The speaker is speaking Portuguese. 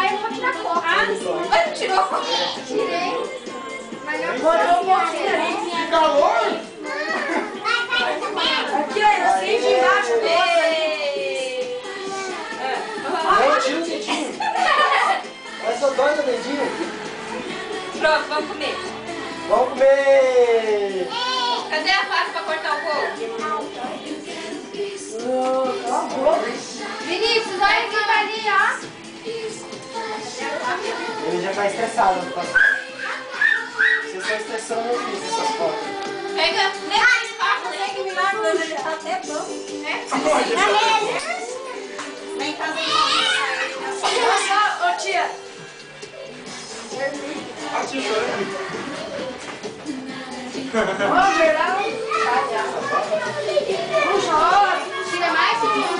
tirar, eu não vou tirar foto. Ah, mas não tirou foto? Tirei. Mas não Botou um pouquinho ali. Que calor! Aqui, ó, assim de embaixo do outro ali. Não, tira o dedinho. Essa dói no dedinho. Pronto, vamos comer. Vamos comer! Cadê a faca pra cortar o bolo? Cala a boca. Vinícius, olha quem tá ali, ó. Ele já tá estressado. Vocês estão estressando meu filho, essas fotos. Pega, leva esse papo, né? Que milagre, ele tá até bom. Vem cá, vem Ô, tia. Ah, tio, chorando. Ô, verdade. Não chora. Tira mais,